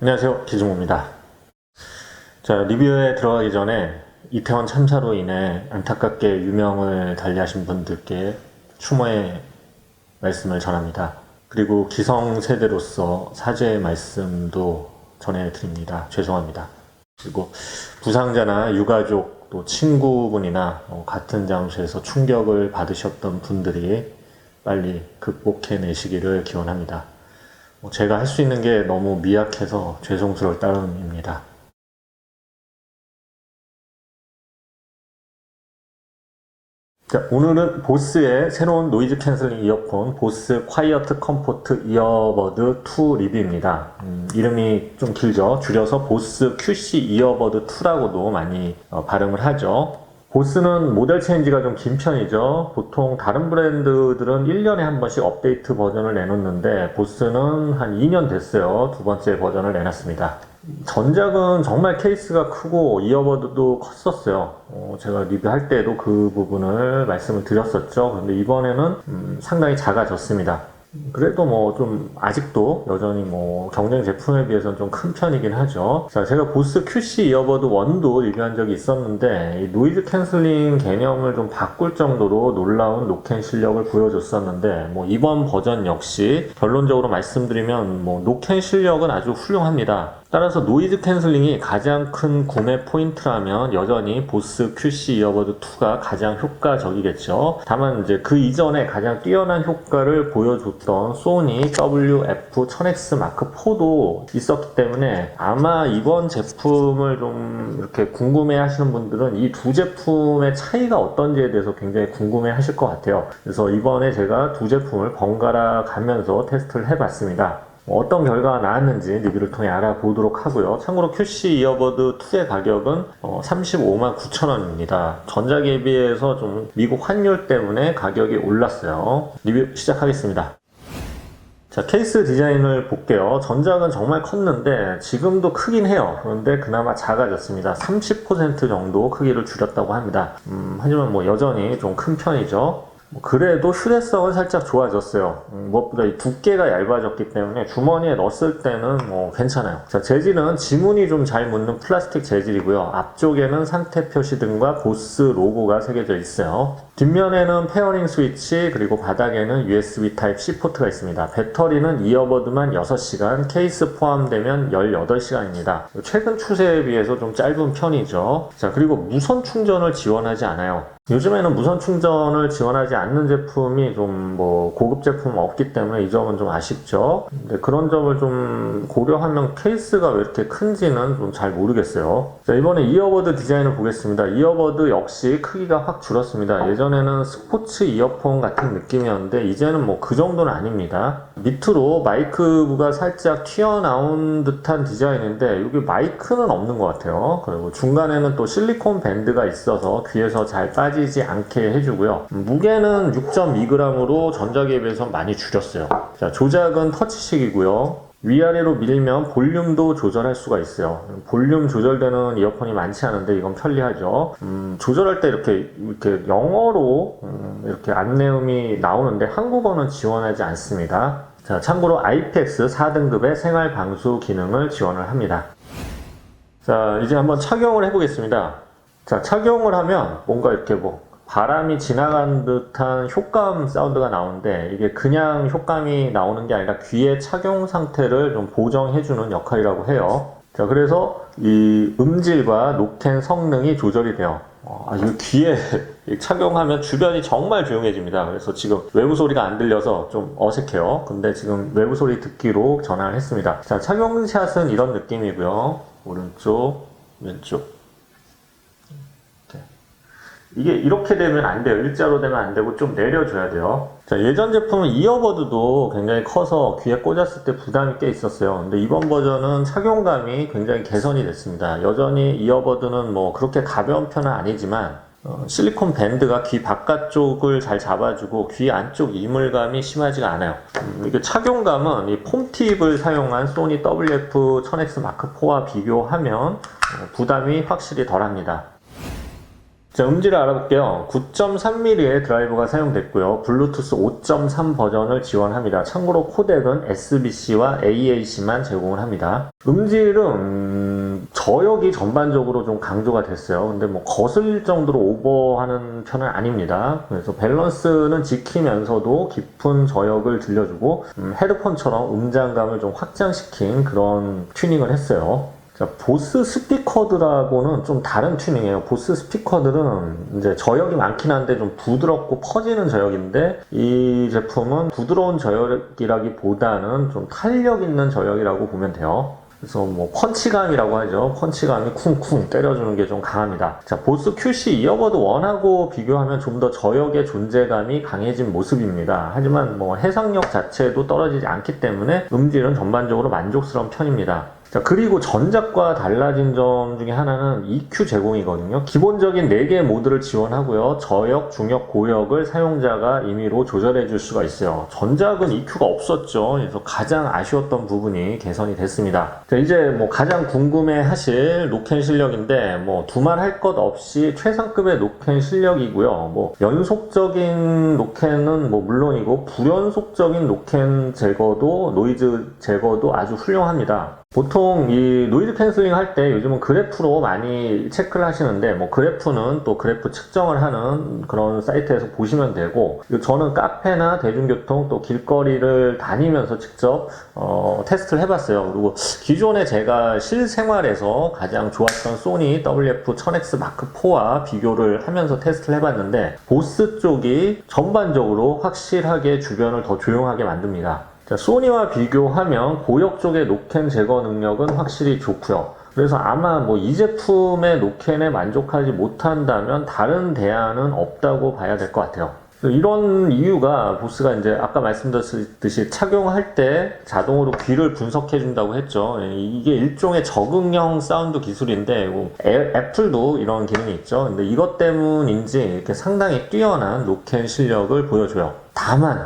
안녕하세요, 기중호입니다. 자, 리뷰에 들어가기 전에 이태원 참사로 인해 안타깝게 유명을 달리하신 분들께 추모의 말씀을 전합니다. 그리고 기성세대로서 사죄의 말씀도 전해드립니다. 죄송합니다. 그리고 부상자나 유가족 또 친구분이나 같은 장소에서 충격을 받으셨던 분들이 빨리 극복해내시기를 기원합니다. 제가 할 수 있는 게 너무 미약해서 죄송스러울 따름입니다. 자, 오늘은 보스의 새로운 노이즈 캔슬링 이어폰 보스 콰이어트 컴포트 이어버드 2 리뷰입니다. 이름이 좀 길죠. 줄여서 보스 QC 이어버드 2라고도 많이 발음을 하죠. 보스는 모델 체인지가 좀 긴 편이죠. 보통 다른 브랜드들은 1년에 한 번씩 업데이트 버전을 내놓는데 보스는 한 2년 됐어요. 두 번째 버전을 내놨습니다. 전작은 정말 케이스가 크고 이어버드도 컸었어요. 제가 리뷰할 때도 그 부분을 말씀을 드렸었죠. 그런데 이번에는 상당히 작아졌습니다. 그래도 뭐 좀 아직도 여전히 뭐 경쟁 제품에 비해서는 좀 큰 편이긴 하죠. 자, 제가 보스 QC 이어버드 1도 리뷰한 적이 있었는데 이 노이즈 캔슬링 개념을 좀 바꿀 정도로 놀라운 노캔 실력을 보여줬었는데 뭐 이번 버전 역시 결론적으로 말씀드리면 뭐 노캔 실력은 아주 훌륭합니다. 따라서 노이즈 캔슬링이 가장 큰 구매 포인트라면 여전히 보스 QC 이어버드 2가 가장 효과적이겠죠. 다만 이제 그 이전에 가장 뛰어난 효과를 보여줬던 소니 WF-1000X 마크 4도 있었기 때문에 아마 이번 제품을 좀 이렇게 궁금해 하시는 분들은 이 두 제품의 차이가 어떤지에 대해서 굉장히 궁금해 하실 것 같아요. 그래서 이번에 제가 두 제품을 번갈아 가면서 테스트를 해봤습니다. 어떤 결과가 나왔는지 리뷰를 통해 알아보도록 하고요. 참고로 QC 이어버드 2의 가격은 359,000원입니다. 전작에 비해서 좀 미국 환율 때문에 가격이 올랐어요. 리뷰 시작하겠습니다. 자, 케이스 디자인을 볼게요. 전작은 정말 컸는데 지금도 크긴 해요. 그런데 그나마 작아졌습니다. 30% 정도 크기를 줄였다고 합니다. 하지만 뭐 여전히 좀 큰 편이죠. 그래도 휴대성은 살짝 좋아졌어요. 무엇보다 이 두께가 얇아졌기 때문에 주머니에 넣었을 때는 뭐 괜찮아요. 자, 재질은 지문이 좀 잘 묻는 플라스틱 재질이고요. 앞쪽에는 상태 표시 등과 보스 로고가 새겨져 있어요. 뒷면에는 페어링 스위치 그리고 바닥에는 USB Type-C 포트가 있습니다. 배터리는 이어버드만 6시간, 케이스 포함되면 18시간입니다. 최근 추세에 비해서 좀 짧은 편이죠. 자, 그리고 무선 충전을 지원하지 않아요. 요즘에는 무선 충전을 지원하지 않는 제품이 좀 뭐 고급 제품은 없기 때문에 이 점은 좀 아쉽죠. 근데 그런 점을 좀 고려하면 케이스가 왜 이렇게 큰지는 좀 잘 모르겠어요. 자, 이번에 이어버드 디자인을 보겠습니다. 이어버드 역시 크기가 확 줄었습니다. 예전에는 스포츠 이어폰 같은 느낌이었는데 이제는 뭐 그 정도는 아닙니다. 밑으로 마이크가 살짝 튀어나온 듯한 디자인인데 여기 마이크는 없는 것 같아요. 그리고 중간에는 또 실리콘 밴드가 있어서 귀에서 잘 빠지지 않게 해주고요. 무게는 6.2g으로 전작에 비해서 많이 줄였어요. 자, 조작은 터치식이고요. 위아래로 밀면 볼륨도 조절할 수가 있어요. 볼륨 조절되는 이어폰이 많지 않은데 이건 편리하죠. 조절할 때 이렇게 영어로 이렇게 안내음이 나오는데 한국어는 지원하지 않습니다. 자, 참고로 IPX 4등급의 생활 방수 기능을 지원을 합니다. 자, 이제 한번 착용을 해보겠습니다. 자, 착용을 하면 뭔가 이렇게 뭐 바람이 지나간 듯한 효과음 사운드가 나오는데 이게 그냥 효과음이 나오는 게 아니라 귀의 착용 상태를 좀 보정해주는 역할이라고 해요. 자, 그래서 이 음질과 노캔 성능이 조절이 돼요. 이 귀에 착용하면 주변이 정말 조용해집니다. 그래서 지금 외부 소리가 안 들려서 좀 어색해요. 근데 지금 외부 소리 듣기로 전환을 했습니다. 자, 착용샷은 이런 느낌이고요. 오른쪽, 왼쪽. 이게 이렇게 되면 안 돼요. 일자로 되면 안 되고 좀 내려줘야 돼요. 자, 예전 제품은 이어버드도 굉장히 커서 귀에 꽂았을 때 부담이 꽤 있었어요. 근데 이번 버전은 착용감이 굉장히 개선이 됐습니다. 여전히 이어버드는 뭐 그렇게 가벼운 편은 아니지만 실리콘 밴드가 귀 바깥쪽을 잘 잡아주고 귀 안쪽 이물감이 심하지가 않아요. 이게 착용감은 이 폼팁을 사용한 소니 WF-1000X 마크 4와 비교하면 부담이 확실히 덜합니다. 자, 음질을 알아볼게요. 9.3mm의 드라이버가 사용됐고요. 블루투스 5.3 버전을 지원합니다. 참고로 코덱은 SBC와 AAC만 제공을 합니다. 음질은 저역이 전반적으로 좀 강조가 됐어요. 근데 뭐 거슬릴 정도로 오버하는 편은 아닙니다. 그래서 밸런스는 지키면서도 깊은 저역을 들려주고 헤드폰처럼 음장감을 좀 확장시킨 그런 튜닝을 했어요. 자, 보스 스피커들하고는 좀 다른 튜닝이에요. 보스 스피커들은 이제 저역이 많긴 한데 좀 부드럽고 퍼지는 저역인데 이 제품은 부드러운 저역이라기보다는 좀 탄력 있는 저역이라고 보면 돼요. 그래서 뭐 펀치감이라고 하죠. 펀치감이 쿵쿵 때려주는 게 좀 강합니다. 자, 보스 QC 이어버드 1하고 비교하면 좀 더 저역의 존재감이 강해진 모습입니다. 하지만 뭐 해상력 자체도 떨어지지 않기 때문에 음질은 전반적으로 만족스러운 편입니다. 자, 그리고 전작과 달라진 점 중에 하나는 EQ 제공이거든요. 기본적인 4개의 모드를 지원하고요. 저역, 중역, 고역을 사용자가 임의로 조절해 줄 수가 있어요. 전작은 EQ가 없었죠. 그래서 가장 아쉬웠던 부분이 개선이 됐습니다. 자, 이제 뭐 가장 궁금해 하실 노캔 실력인데 뭐 두말할 것 없이 최상급의 노캔 실력이고요. 뭐 연속적인 노캔은 뭐 물론이고 불연속적인 노캔 제거도 노이즈 제거도 아주 훌륭합니다. 보통 이 노이즈 캔슬링 할 때 요즘은 그래프로 많이 체크를 하시는데 뭐 그래프는 또 그래프 측정을 하는 그런 사이트에서 보시면 되고 저는 카페나 대중교통 또 길거리를 다니면서 직접 테스트를 해봤어요. 그리고 기존에 제가 실생활에서 가장 좋았던 소니 WF-1000X 마크4와 비교를 하면서 테스트를 해봤는데 보스 쪽이 전반적으로 확실하게 주변을 더 조용하게 만듭니다. 자, 소니와 비교하면 고역 쪽의 노캔 제거 능력은 확실히 좋고요. 그래서 아마 뭐 이 제품의 노캔에 만족하지 못한다면 다른 대안은 없다고 봐야 될 것 같아요. 이런 이유가 보스가 이제 아까 말씀드렸듯이 착용할 때 자동으로 귀를 분석해 준다고 했죠. 이게 일종의 적응형 사운드 기술인데 애플도 이런 기능이 있죠. 근데 이것 때문인지 이렇게 상당히 뛰어난 노캔 실력을 보여줘요. 다만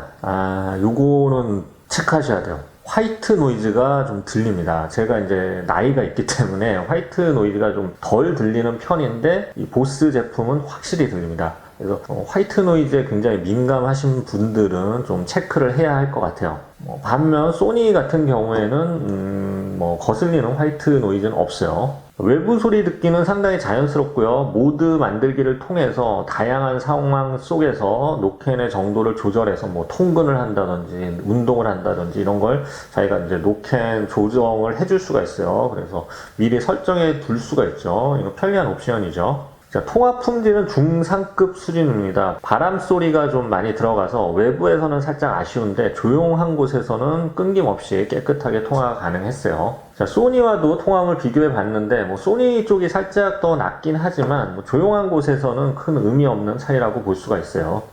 요거는 체크하셔야 돼요. 화이트 노이즈가 좀 들립니다. 제가 이제 나이가 있기 때문에 화이트 노이즈가 좀 덜 들리는 편인데 이 보스 제품은 확실히 들립니다. 그래서 화이트 노이즈에 굉장히 민감하신 분들은 좀 체크를 해야 할 것 같아요. 반면 소니 같은 경우에는 뭐 거슬리는 화이트 노이즈는 없어요. 외부 소리 듣기는 상당히 자연스럽고요. 모드 만들기를 통해서 다양한 상황 속에서 노캔의 정도를 조절해서 뭐 통근을 한다든지 운동을 한다든지 이런 걸 자기가 이제 노캔 조정을 해줄 수가 있어요. 그래서 미리 설정해 둘 수가 있죠. 이거 편리한 옵션이죠. 자, 통화 품질은 중상급 수준입니다. 바람 소리가 좀 많이 들어가서 외부에서는 살짝 아쉬운데 조용한 곳에서는 끊김없이 깨끗하게 통화가 가능했어요. 자, 소니와도 통화음을 비교해 봤는데 뭐 소니 쪽이 살짝 더 낫긴 하지만 뭐 조용한 곳에서는 큰 의미 없는 차이라고 볼 수가 있어요.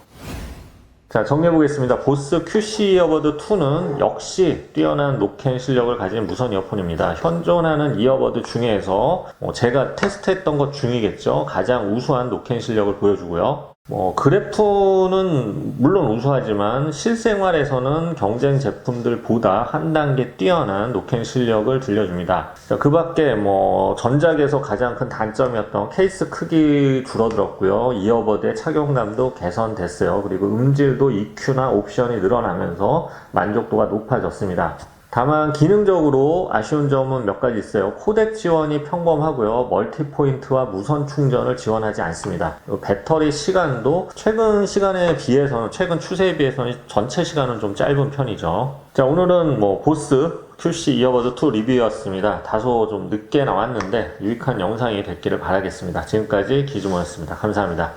자, 정리해보겠습니다. 보스 QC 이어버드 2는 역시 뛰어난 노캔 실력을 가진 무선 이어폰입니다. 현존하는 이어버드 중에서 제가 테스트했던 것 중이겠죠. 가장 우수한 노캔 실력을 보여주고요. 그래프는 물론 우수하지만 실생활에서는 경쟁 제품들보다 한 단계 뛰어난 노캔 실력을 들려줍니다. 그 밖에 전작에서 가장 큰 단점이었던 케이스 크기 줄어들었고요. 이어버드의 착용감도 개선됐어요. 그리고 음질도 EQ나 옵션이 늘어나면서 만족도가 높아졌습니다. 다만 기능적으로 아쉬운 점은 몇 가지 있어요. 코덱 지원이 평범하고요. 멀티포인트와 무선 충전을 지원하지 않습니다. 배터리 시간도 최근 추세에 비해서는 전체 시간은 좀 짧은 편이죠. 자, 오늘은 보스 QC 이어버드 2 리뷰였습니다. 다소 좀 늦게 나왔는데 유익한 영상이 됐기를 바라겠습니다. 지금까지 기주모였습니다. 감사합니다.